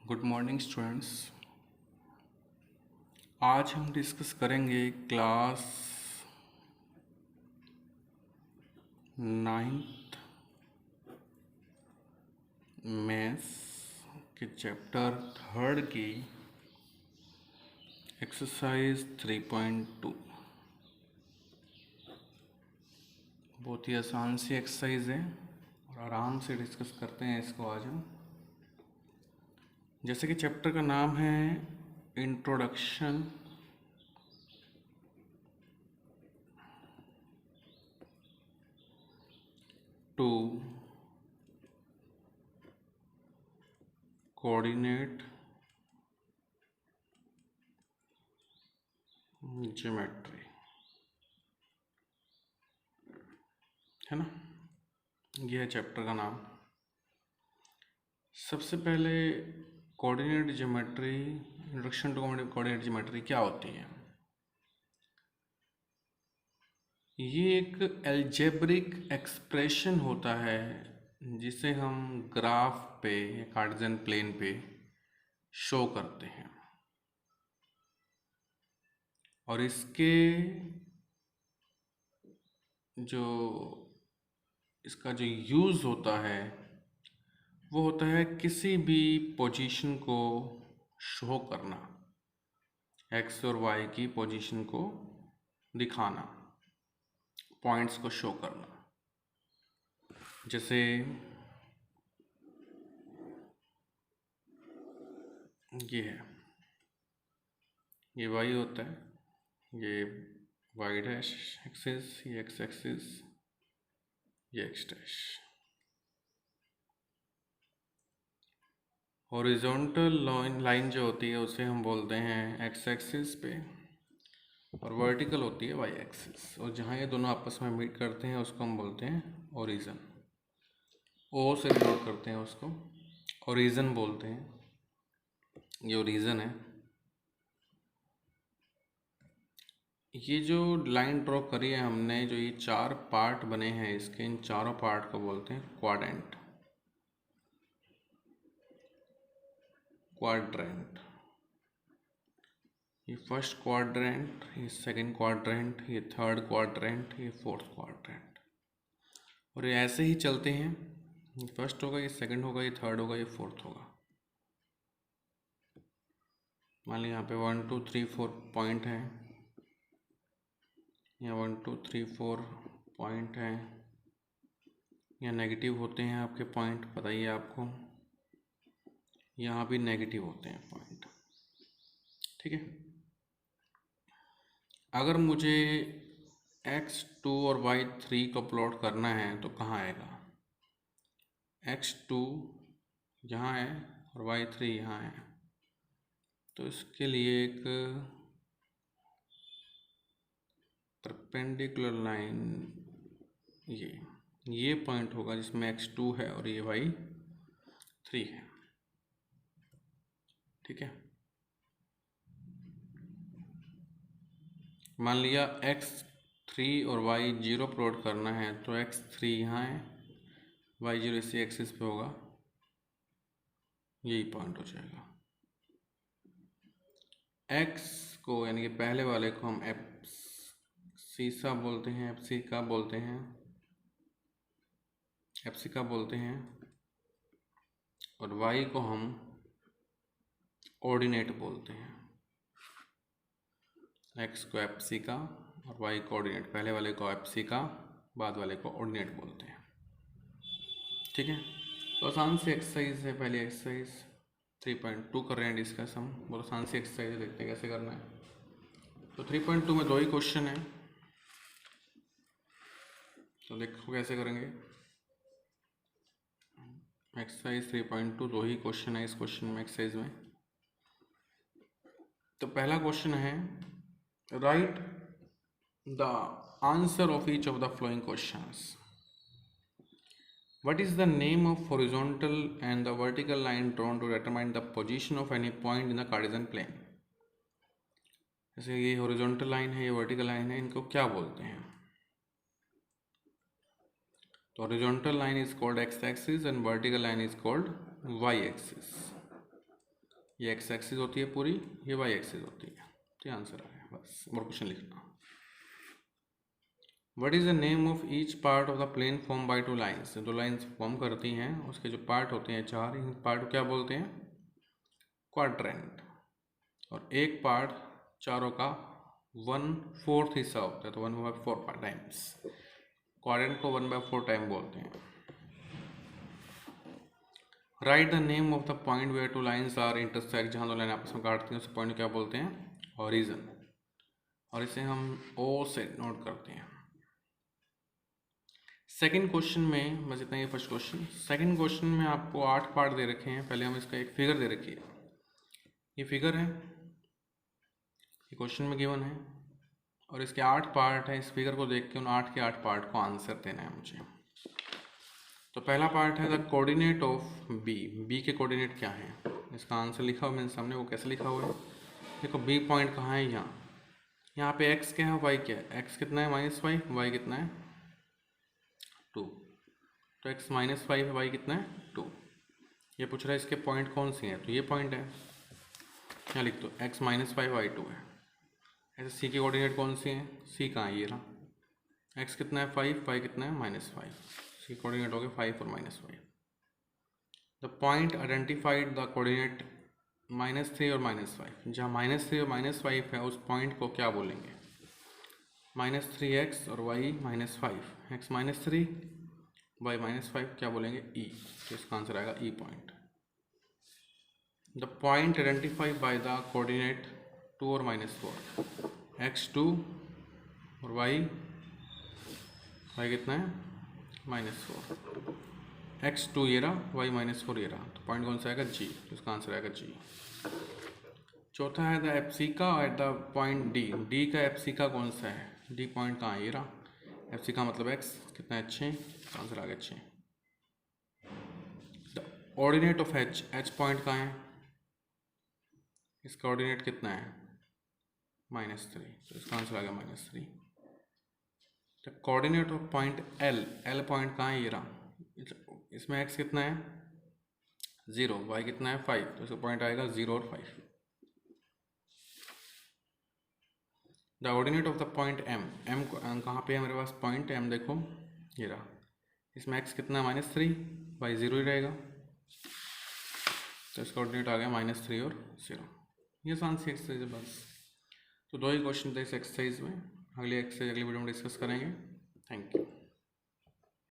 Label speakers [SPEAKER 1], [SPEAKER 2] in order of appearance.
[SPEAKER 1] Good morning students. आज हम discuss करेंगे क्लास 9th मैथ्स के चैप्टर 3 की एक्सरसाइज 3.2। बहुत ही आसान सी एक्सरसाइज है और आराम से डिस्कस करते हैं इसको आज हम। जैसे कि चैप्टर का नाम है इंट्रोडक्शन टू कोऑर्डिनेट ज्योमेट्री, है ना। यह है चैप्टर का नाम। सबसे पहले coordinate geometry, introduction to coordinate geometry क्या होती है। ये एक एल्जेब्रिक एक्सप्रेशन होता है जिसे हम ग्राफ पे या कार्टेशियन प्लेन पे शो करते हैं, और इसके इसका जो यूज़ होता है वो होता है किसी भी पोजीशन को शो करना, एक्स और वाई की पोजीशन को दिखाना, पॉइंट्स को शो करना। जैसे ये है, ये वाई होता है, ये वाई डैश एक्सिस, ये एक्स एक्सिस, ये एक्स डैश। हॉरिजॉन्टल लाइन जो होती है उसे हम बोलते हैं एक्स एक्सिस पे, और वर्टिकल होती है वाई एक्सिस, और जहाँ ये दोनों आपस में मीट करते हैं उसको हम बोलते हैं ओरिजिन। ओ से नोट करते हैं उसको ओरिजिन बोलते हैं। ये ओरिजिन है। ये जो लाइन ड्रॉ करी है हमने, जो ये 4 पार्ट बने हैं इसके, इन चारों पार्ट को बोलते हैं क्वाड्रेंट। ये फर्स्ट क्वाड्रेंट, ये सेकंड क्वाड्रेंट, ये थर्ड क्वाड्रेंट, ये फोर्थ क्वाड्रेंट, और ये ऐसे ही चलते हैं। ये फर्स्ट होगा, ये सेकंड होगा, ये थर्ड होगा, ये फोर्थ होगा। मान लीजिए यहाँ पे 1 2 3 4 पॉइंट हैं, यहाँ 1 2 3 4 पॉइंट हैं, यहाँ नेगेटिव होते हैं आपके पॉइंट, पता ही है आपको। यहाँ भी नेगेटिव होते हैं पॉइंट, ठीक है। अगर मुझे x2 और y3 को प्लॉट करना है तो कहाँ आएगा। x2 यहाँ है और y3 यहाँ है, तो इसके लिए एक परपेंडिकुलर लाइन, ये पॉइंट होगा जिसमें x2 है और ये y3 है, ठीक है। मान लिया x3 और y0 प्लॉट करना है तो x3 यहाँ है, y0 इसी एक्सिस पे होगा, यही पॉइंट हो जाएगा। x को यानी कि पहले वाले को हम एब्सिसा बोलते हैं, एब्सिका बोलते हैं, एब्सिका बोलते हैं, और y को हम ऑर्डिनेट बोलते हैं। x को एब्सिका और y को ऑर्डिनेट, पहले वाले को एब्सिका, बाद वाले को ऑर्डिनेट बोलते हैं, ठीक है। तो आसान सी एक्सरसाइज है, पहली एक्सरसाइज 3.2 कर रहे हैं डिस्कस हम। बहुत आसान सी एक्सरसाइज है, देखते हैं कैसे करना है। तो 3.2 में 2 ही क्वेश्चन है, तो देखो कैसे करेंगे। एक्सरसाइज 3.2 2 ही क्वेश्चन है इस क्वेश्चन में, एक्सरसाइज में। तो पहला क्वेश्चन है, right the answer of each of the flowing questions. What is the name of horizontal and the vertical line drawn to determine the position of any point in the Cartesian plane? जैसे ये horizontal line है, ये vertical line है, इनको क्या बोलते हैं। तो horizontal line is called x-axis and vertical line is called y-axis. ये एक्स एक्सिस होती है पूरी, ये वाई एक्सिस होती है। तो आंसर आ गया, बस और क्वेश्चन लिखना। What is the name of each part of the plane form by two lines? दो लाइन्स फॉर्म करती हैं, उसके जो पार्ट होते हैं चार, इन पार्ट को क्या बोलते हैं? क्वाड्रेंट। और एक पार्ट चारों का 1/4 हिस्सा होता है, तो 1/4 टाइम्स। क्वाड्रेंट को 1/4 टाइम बोलते हैं। Write the name of the point where two lines are intersect, जहाँ दो लाइन आपस में काटती हैं उस पॉइंट को क्या बोलते हैं? ऑरिजन। और इसे हम ओ से नोट करते हैं। सेकंड क्वेश्चन में बस इतना ही, फर्स्ट क्वेश्चन। सेकंड क्वेश्चन में आपको 8 पार्ट दे रखे हैं। पहले हम इसका एक फिगर दे रखी है, ये फिगर है, ये क्वेश्चन में गिवन है, और इसके 8 पार्ट है। इस फिगर को देख के उन 8 के 8 पार्ट को आंसर देना है मुझे। तो पहला पार्ट है the coordinate of B. B के कोऑर्डिनेट क्या है? इसका आंसर लिखा हुआ मेरे सामने, वो कैसे लिखा हुआ है देखो। बी पॉइंट कहाँ है? यहाँ पे एक्स क्या है, वाई क्या है? एक्स कितना है? -5, वाई कितना है? 2। तो x -5 है, वाई कितना है? 2। ये पूछ रहा है इसके पॉइंट कौन सी है, तो ये पॉइंट है, यहाँ लिख दो x -5 वाई 2 है। ऐसे सी की कोऑर्डिनेट कौन सी है? सी कहाँ है? ये रहा। x कितना है? 5, वाई कितना है? -5। सी कोऑर्डिनेट हो गए 5 और -5। The point identified the coordinate -3 और -5। जहाँ -3 और -5 है उस पॉइंट को क्या बोलेंगे? -3x और y -5, x -3 y -5 क्या बोलेंगे? E। तो इसका आंसर आएगा E point. The point identified by the coordinate 2 और -4, x2 और y कितना है? -4। x2 ये रहा, y -4 ये रहा, तो पॉइंट कौन सा आएगा? G। तो इसका आंसर आएगा G। चौथा है द एप्सिका at the point D। D का एप्सिका कौन सा है? D पॉइंट कहाँ है? ये रहा। एप्सिका मतलब x कितना है? 6। आंसर आ गया 6। The ordinate of H। H point कहाँ है? इसका ऑर्डिनेट कितना है? -3। तो इसका आंसर आ गया -3। The coordinate of point L। L point कहाँ है? ये रहा। इसमें x कितना है? 0, y कितना है? 5। तो इसका पॉइंट आएगा 0 और 5। The ordinate of the point M। M कहाँ पे है मेरे पास? पॉइंट M देखो, ये रहा। इसमें x कितना है? -3, y 0 ही रहेगा, तो इसका ऑर्डिनेट आ गया -3 और 0। ये आसान सी एक्सरसाइज है बस। तो 2 ही क्वेश्चन थे इस एक्सरसाइज में। अगली एक्सरसाइज अगली वीडियो में डिस्कस करेंगे। Thank you.